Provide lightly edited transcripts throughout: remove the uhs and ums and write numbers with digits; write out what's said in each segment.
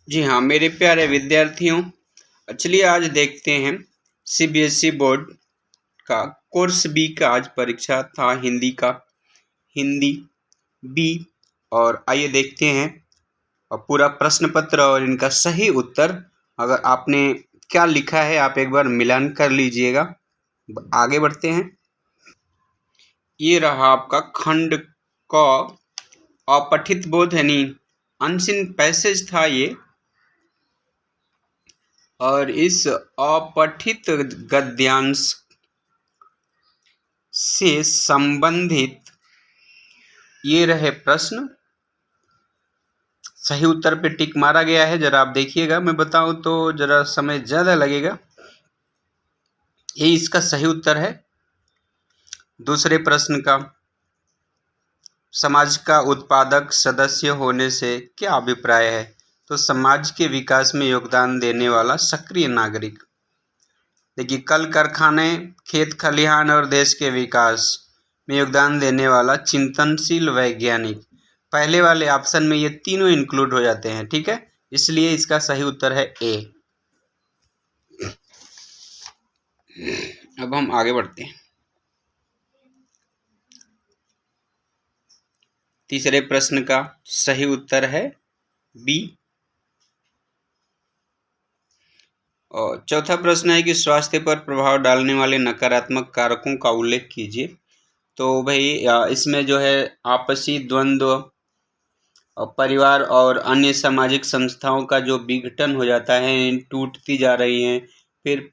जी हाँ मेरे प्यारे विद्यार्थियों, चलिए आज देखते हैं सीबीएसई बोर्ड का कोर्स बी का आज परीक्षा था हिंदी का, हिंदी बी। और आइए देखते हैं पूरा प्रश्न पत्र और इनका सही उत्तर। अगर आपने क्या लिखा है आप एक बार मिलान कर लीजिएगा। आगे बढ़ते हैं। ये रहा आपका खंड क अपठित बोध यानी अनसीन पैसेज था ये। और इस अपठित गद्यांश से संबंधित ये रहे प्रश्न। सही उत्तर पे टिक मारा गया है, जरा आप देखिएगा। मैं बताऊं तो जरा समय ज़्यादा लगेगा। ये इसका सही उत्तर है। दूसरे प्रश्न का, समाज का उत्पादक सदस्य होने से क्या अभिप्राय है? तो समाज के विकास में योगदान देने वाला सक्रिय नागरिक। देखिए, कल कारखाने, खेत खलिहान और देश के विकास में योगदान देने वाला चिंतनशील वैज्ञानिक। पहले वाले ऑप्शन में ये तीनों इंक्लूड हो जाते हैं, ठीक है, इसलिए इसका सही उत्तर है ए। अब हम आगे बढ़ते हैं। तीसरे प्रश्न का सही उत्तर है बी। और चौथा प्रश्न है कि स्वास्थ्य पर प्रभाव डालने वाले नकारात्मक कारकों का उल्लेख कीजिए। तो भाई इसमें जो है आपसी द्वंद्व और परिवार और अन्य सामाजिक संस्थाओं का जो विघटन हो जाता है, टूटती जा रही हैं, फिर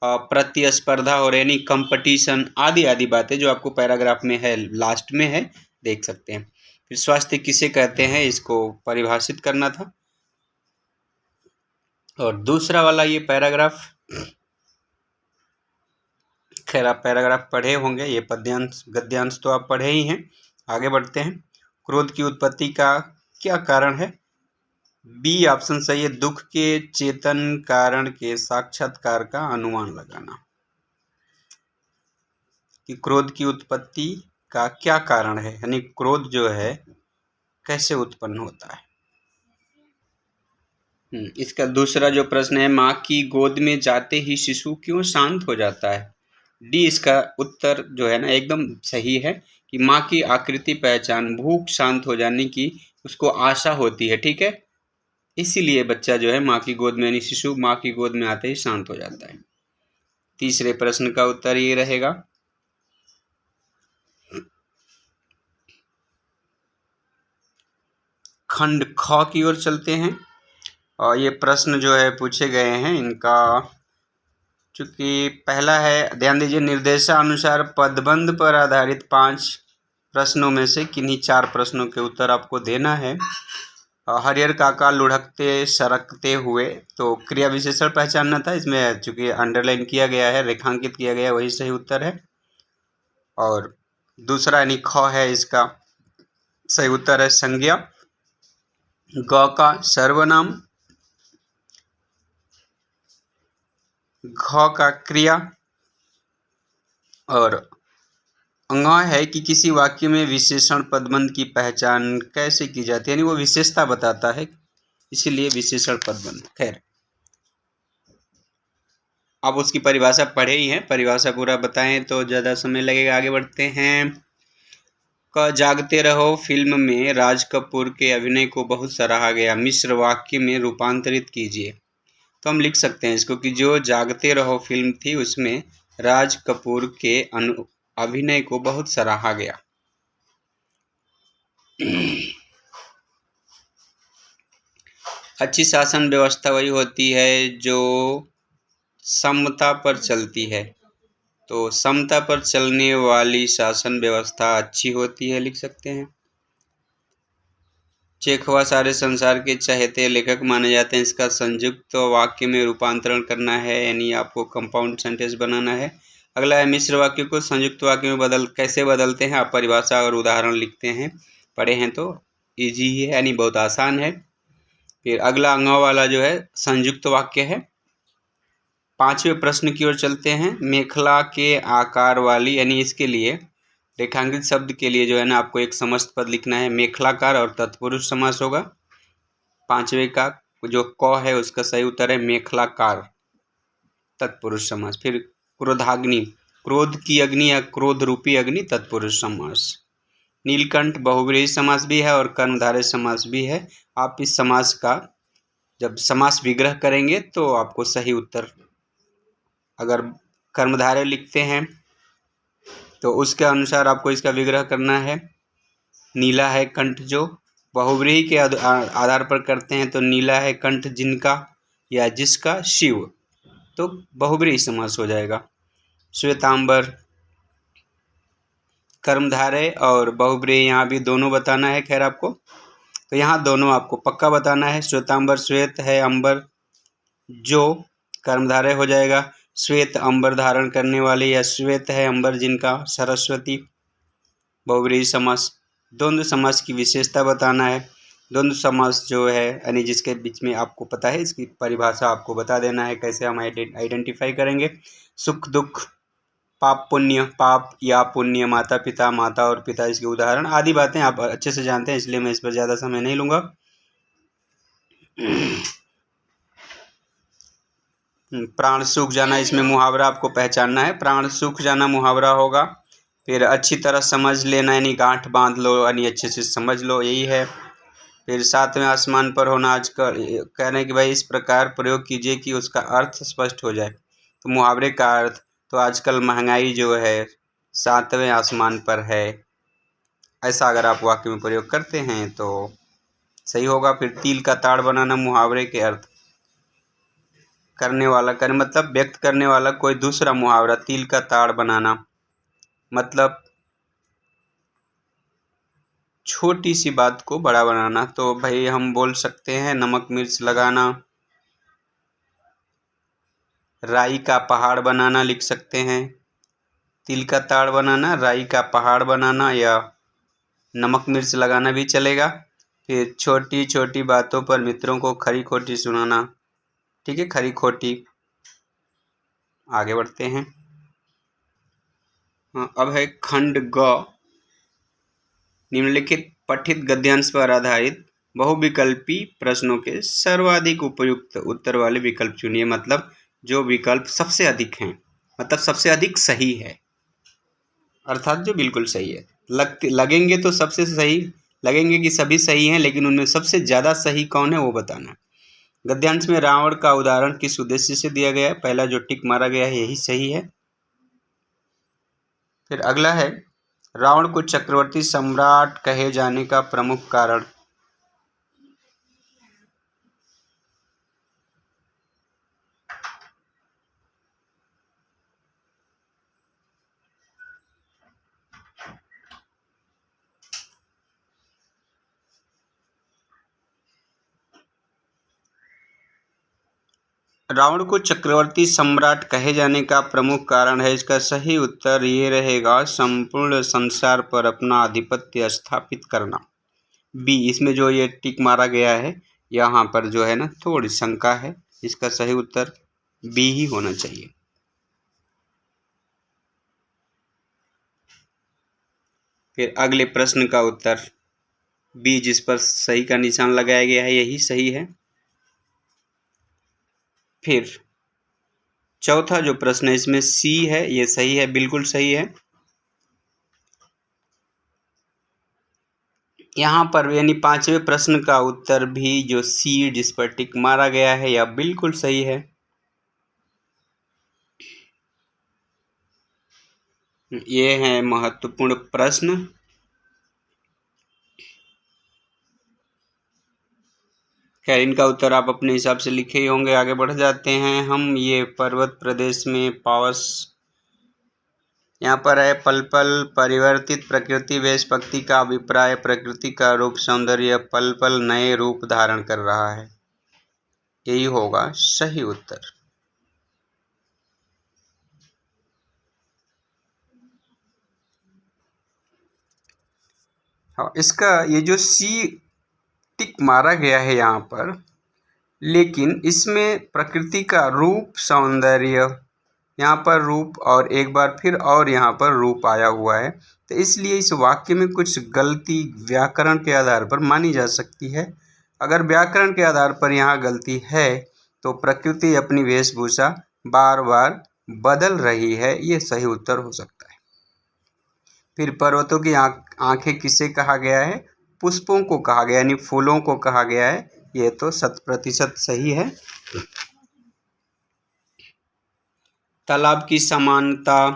प्रतिस्पर्धा हो रही है, यानी कंपटीशन, आदि आदि बातें जो आपको पैराग्राफ में है, लास्ट में है, देख सकते हैं। फिर स्वास्थ्य किसे कहते हैं, इसको परिभाषित करना था। और दूसरा वाला ये पैराग्राफ, खैर आप पैराग्राफ पढ़े होंगे, ये पद्यांश गद्यांश तो आप पढ़े ही हैं। आगे बढ़ते हैं। क्रोध की उत्पत्ति का क्या कारण है? बी ऑप्शन सही है, दुख के चेतन कारण के साक्षात्कार का अनुमान लगाना। कि क्रोध की उत्पत्ति का क्या कारण है, यानी क्रोध जो है कैसे उत्पन्न होता है। इसका दूसरा जो प्रश्न है, माँ की गोद में जाते ही शिशु क्यों शांत हो जाता है? डी इसका उत्तर जो है ना एकदम सही है कि माँ की आकृति पहचान, भूख शांत हो जाने की उसको आशा होती है, ठीक है, इसीलिए बच्चा जो है माँ की गोद में, यानी शिशु माँ की गोद में आते ही शांत हो जाता है। तीसरे प्रश्न का उत्तर ये रहेगा। खंड ख की ओर चलते हैं। और ये प्रश्न जो है पूछे गए हैं, इनका चूंकि पहला है, ध्यान दीजिए, निर्देशानुसार पदबंध पर आधारित 5 प्रश्नों में से किन्हीं 4 प्रश्नों के उत्तर आपको देना है। हरिहर काका लुढ़कते सरकते हुए, तो क्रिया विशेषण पहचानना था। इसमें चूंकि अंडरलाइन किया गया है, रेखांकित किया गया है, वही सही उत्तर है। और दूसरा यानी ख है, इसका सही उत्तर है संज्ञा। ग का सर्वनाम, घ का क्रिया, और अंग है कि किसी वाक्य में विशेषण पदबंध की पहचान कैसे की जाती है, यानी वो विशेषता बताता है, इसीलिए विशेषण पदबंध। खैर आप उसकी परिभाषा पढ़े ही हैं, परिभाषा पूरा बताएं तो ज़्यादा समय लगेगा। आगे बढ़ते हैं। क जागते रहो फिल्म में राज कपूर के अभिनय को बहुत सराहा गया, मिश्र वाक्य में रूपांतरित कीजिए। तो हम लिख सकते हैं इसको कि जो जागते रहो फिल्म थी उसमें राज कपूर के अभिनय को बहुत सराहा गया। अच्छी शासन व्यवस्था वही होती है जो समता पर चलती है, तो समता पर चलने वाली शासन व्यवस्था अच्छी होती है, लिख सकते हैं। चेखवा सारे संसार के चहेते लेखक माने जाते हैं, इसका संयुक्त वाक्य में रूपांतरण करना है, यानी आपको कंपाउंड सेंटेंस बनाना है। अगला है, मिश्र वाक्य को संयुक्त वाक्य में कैसे बदलते हैं, आप परिभाषा और उदाहरण लिखते हैं, पढ़े हैं तो इजी ही है, यानी बहुत आसान है। फिर अगला अंग वाला जो है संयुक्त वाक्य है। 5वें प्रश्न की ओर चलते हैं। मेखला के आकार वाली, यानी इसके लिए रेखांकित शब्द के लिए जो है ना आपको एक समस्त पद लिखना है, मेखलाकार और तत्पुरुष समास होगा। 5वें का जो क है उसका सही उत्तर है मेखलाकार तत्पुरुष समास। फिर क्रोधाग्नि, क्रोध की अग्नि या क्रोध रूपी अग्नि तत्पुरुष समास। नीलकंठ बहुव्रीहि समास भी है और कर्मधारय समास भी है। आप इस समास का जब समास विग्रह करेंगे तो आपको सही उत्तर, अगर कर्मधारय लिखते हैं तो उसके अनुसार आपको इसका विग्रह करना है। नीला है कंठ, जो बहुव्रीहि के आधार पर करते हैं तो नीला है कंठ जिनका या जिसका शिव, तो बहुव्रीहि समास हो जाएगा। श्वेतांबर, कर्मधारय और बहुव्रीहि यहाँ भी दोनों बताना है। खैर आपको तो यहाँ दोनों आपको पक्का बताना है। श्वेतांबर, श्वेत है अंबर जो कर्मधारय हो जाएगा। श्वेत अंबर धारण करने वाले या श्वेत है अंबर जिनका, सरस्वती, बहुव्रीहि समास। द्वंद्व समास की विशेषता बताना है। द्वंद्व समास जो है यानी जिसके बीच में आपको पता है, इसकी परिभाषा आपको बता देना है कैसे हम आइडेंटिफाई करेंगे। सुख दुख, पाप पुण्य, पाप या पुण्य, माता पिता, माता और पिता इसके उदाहरण आदि बातें आप अच्छे से जानते हैं, इसलिए मैं इस पर ज़्यादा समय नहीं लूँगा। प्राण सूख जाना, इसमें मुहावरा आपको पहचानना है। प्राण सूख जाना मुहावरा होगा। फिर अच्छी तरह समझ लेना यानी गांठ बांध लो यानी अच्छे से समझ लो, यही है। फिर सातवें आसमान पर होना, आजकल कह रहे हैं कि भाई इस प्रकार प्रयोग कीजिए कि उसका अर्थ स्पष्ट हो जाए। तो मुहावरे का अर्थ, तो आजकल महंगाई जो है सातवें आसमान पर है, ऐसा अगर आप वाक्य में प्रयोग करते हैं तो सही होगा। फिर तिल का ताड़ बनाना मुहावरे के अर्थ, करने वाला कर मतलब व्यक्त करने वाला कोई दूसरा मुहावरा। तिल का ताड़ बनाना मतलब छोटी सी बात को बड़ा बनाना। तो भाई हम बोल सकते हैं नमक मिर्च लगाना। राई का पहाड़ बनाना लिख सकते हैं। तिल का ताड़ बनाना, राई का पहाड़ बनाना या नमक मिर्च लगाना भी चलेगा। फिर छोटी छोटी बातों पर मित्रों को खरी खोटी सुनाना, ठीक है, खरी खोटी। आगे बढ़ते हैं। अब है खंड ग, निम्नलिखित पठित गद्यांश पर आधारित बहुविकल्पी प्रश्नों के सर्वाधिक उपयुक्त उत्तर वाले विकल्प चुनिए। मतलब जो विकल्प सबसे अधिक हैं, मतलब सबसे अधिक सही है, अर्थात जो बिल्कुल सही है। लगेंगे तो सबसे सही लगेंगे कि सभी सही हैं, लेकिन उनमें सबसे ज़्यादा सही कौन है वो बताना। गद्यांश में रावण का उदाहरण किस उद्देश्य से दिया गया है? पहला जो टिक मारा गया है यही सही है। फिर अगला है, रावण को चक्रवर्ती सम्राट कहे जाने का प्रमुख कारण। रावण को चक्रवर्ती सम्राट कहे जाने का प्रमुख कारण है, इसका सही उत्तर ये रहेगा, संपूर्ण संसार पर अपना आधिपत्य स्थापित करना। बी, इसमें जो ये टिक मारा गया है यहाँ पर जो है ना थोड़ी शंका है, इसका सही उत्तर बी ही होना चाहिए। फिर अगले प्रश्न का उत्तर बी, जिस पर सही का निशान लगाया गया है यही सही है। फिर चौथा जो प्रश्न है इसमें सी है, ये सही है, बिल्कुल सही है। यहाँ पर यानी पांचवें प्रश्न का उत्तर भी जो सी जिस पर टिक मारा गया है यह बिल्कुल सही है। ये है महत्वपूर्ण प्रश्न। खैर इनका उत्तर आप अपने हिसाब से लिखे ही होंगे। आगे बढ़ जाते हैं हम। ये पर्वत प्रदेश में पावस, यहाँ पर है पल पल परिवर्तित प्रकृति वेश भक्ति का अभिप्राय, प्रकृति का रूप सौंदर्य पल पल नए रूप धारण कर रहा है, यही होगा सही उत्तर। हाँ, इसका ये जो सी टिक मारा गया है यहाँ पर, लेकिन इसमें प्रकृति का रूप सौंदर्य, यहाँ पर रूप और एक बार फिर और यहाँ पर रूप आया हुआ है, तो इसलिए इस वाक्य में कुछ गलती व्याकरण के आधार पर मानी जा सकती है। अगर व्याकरण के आधार पर यहाँ गलती है तो प्रकृति अपनी वेशभूषा बार बार बदल रही है, ये सही उत्तर हो सकता है। फिर पर्वतों की आंखें किसे कहा गया है? पुष्पों को कहा गया, यानी फूलों को कहा गया है। ये तो 100% सही है। तालाब की समानता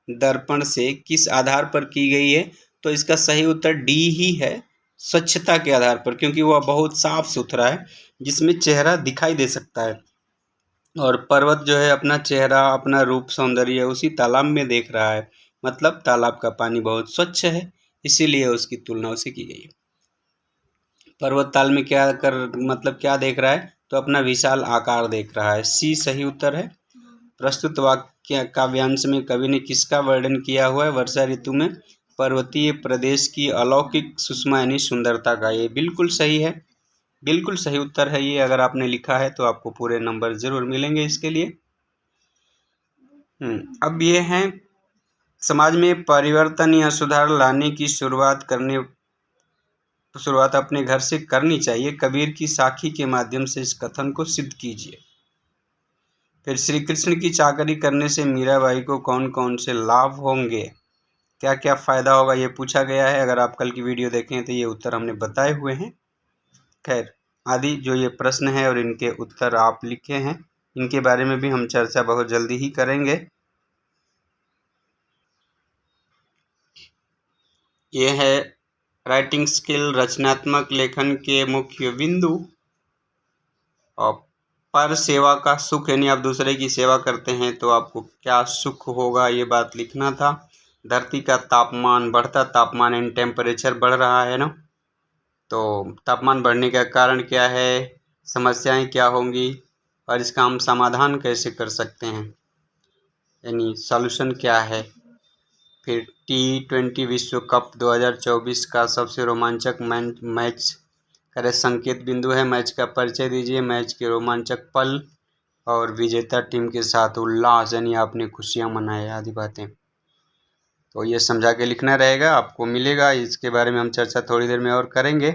दर्पण से किस आधार पर की गई है? तो इसका सही उत्तर डी ही है, स्वच्छता के आधार पर, क्योंकि वह बहुत साफ सुथरा है जिसमें चेहरा दिखाई दे सकता है। और पर्वत जो है अपना चेहरा, अपना रूप सौंदर्य उसी तालाब में देख रहा है, मतलब तालाब का पानी बहुत स्वच्छ है, इसीलिए उसकी तुलना उसे की गई है। पर्वत ताल में क्या देख रहा है? तो अपना विशाल आकार देख रहा है। सी सही उत्तर है। प्रस्तुत वाक्य काव्यांश में कवि ने किसका वर्णन किया हुआ है? वर्षा ऋतु में पर्वतीय प्रदेश की अलौकिक सुषमा यानी सुंदरता का। ये बिल्कुल सही है, बिल्कुल सही उत्तर है ये। अगर आपने लिखा है तो आपको पूरे नंबर जरूर मिलेंगे इसके लिए। अब ये हैं समाज में परिवर्तन या सुधार लाने की शुरुआत अपने घर से करनी चाहिए। कबीर की साखी के माध्यम से इस कथन को सिद्ध कीजिए। फिर श्री कृष्ण की चाकरी करने से मीराबाई को कौन कौन से लाभ होंगे, क्या क्या फ़ायदा होगा, ये पूछा गया है। अगर आप कल की वीडियो देखें तो ये उत्तर हमने बताए हुए हैं। खैर, आदि जो ये प्रश्न है और इनके उत्तर आप लिखे हैं, इनके बारे में भी हम चर्चा बहुत जल्दी ही करेंगे। ये है राइटिंग स्किल, रचनात्मक लेखन के मुख्य बिंदु। और पर सेवा का सुख, यानी आप दूसरे की सेवा करते हैं तो आपको क्या सुख होगा, ये बात लिखना था। धरती का तापमान, बढ़ता तापमान एंड टेम्परेचर बढ़ रहा है ना, तो तापमान बढ़ने का कारण क्या है, समस्याएं क्या होंगी और इसका हम समाधान कैसे कर सकते हैं, यानी सॉल्यूशन क्या है। फिर T20 विश्व कप 2024 का सबसे रोमांचक मैच करे संकेत बिंदु है। मैच का परिचय दीजिए, मैच के रोमांचक पल और विजेता टीम के साथ उल्लास, यानी आपने खुशियां मनाए आदि बातें। तो ये समझा के लिखना रहेगा, आपको मिलेगा। इसके बारे में हम चर्चा थोड़ी देर में और करेंगे।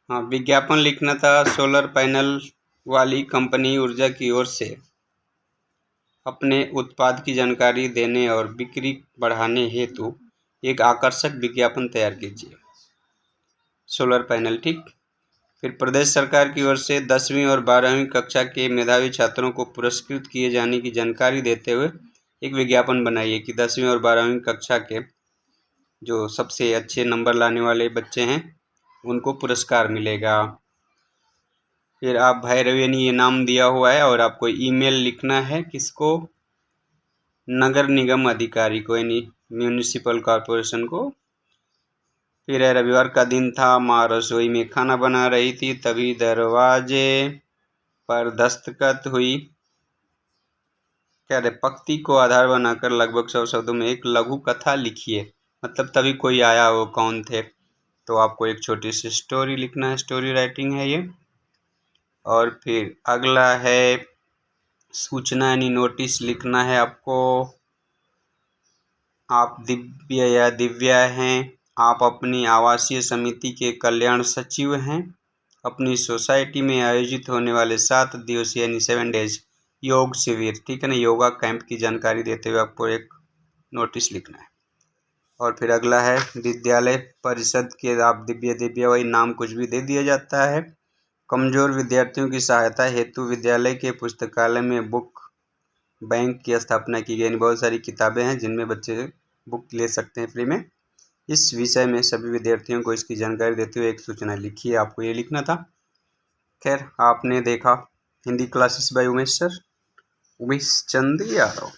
हाँ, विज्ञापन लिखना था। सोलर पैनल वाली कंपनी ऊर्जा की ओर से अपने उत्पाद की जानकारी देने और बिक्री बढ़ाने हेतु एक आकर्षक विज्ञापन तैयार कीजिए। सोलर पैनल, ठीक। फिर प्रदेश सरकार की ओर से 10वीं और 12वीं कक्षा के मेधावी छात्रों को पुरस्कृत किए जाने की जानकारी देते हुए एक विज्ञापन बनाइए कि 10वीं और 12वीं कक्षा के जो सबसे अच्छे नंबर लाने वाले बच्चे हैं उनको पुरस्कार मिलेगा। फिर आप भैरव, यानी ये नाम दिया हुआ है और आपको ईमेल लिखना है किसको? नगर निगम अधिकारी को, यानी म्यूनिसिपल कॉरपोरेशन को। फिर रविवार का दिन था, माँ रसोई में खाना बना रही थी, तभी दरवाजे पर दस्तखत हुई। क्या है? पंक्ति को आधार बनाकर लगभग 100 शब्दों में एक लघु कथा लिखिए। मतलब तभी कोई आया, वो कौन थे, तो आपको एक छोटी सी स्टोरी लिखना है। स्टोरी राइटिंग है ये। और फिर अगला है सूचना, यानी नोटिस लिखना है आपको। आप दिव्य या दिव्या हैं, आप अपनी आवासीय समिति के कल्याण सचिव हैं। अपनी सोसाइटी में आयोजित होने वाले 7 दिवसीय यानी 7 डेज योग शिविर, ठीक है ना, योगा कैंप की जानकारी देते हुए आपको एक नोटिस लिखना है। और फिर अगला है विद्यालय परिषद के, आप दिव्या वही नाम कुछ भी दे दिया जाता है। कमजोर विद्यार्थियों की सहायता हेतु विद्यालय के पुस्तकालय में बुक बैंक की स्थापना की गई। बहुत सारी किताबें हैं जिनमें बच्चे बुक ले सकते हैं फ्री में। इस विषय में सभी विद्यार्थियों को इसकी जानकारी देते हुए एक सूचना लिखिए, आपको ये लिखना था। खैर, आपने देखा Hindi classes by Umesh sir, Umesh Chandra Yadav.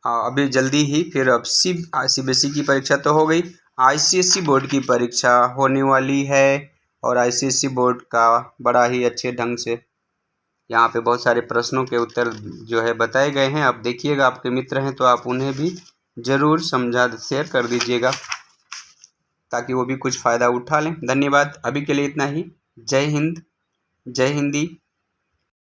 अभी जल्दी ही फिर अब CBSE की परीक्षा तो हो गई, ICSE बोर्ड की परीक्षा होने वाली है। और ICSE बोर्ड का बड़ा ही अच्छे ढंग से यहाँ पे बहुत सारे प्रश्नों के उत्तर जो है बताए गए हैं। आप देखिएगा, आपके मित्र हैं तो आप उन्हें भी ज़रूर शेयर कर दीजिएगा ताकि वो भी कुछ फ़ायदा उठा लें। धन्यवाद, अभी के लिए इतना ही। जय हिंद, जय हिंदी।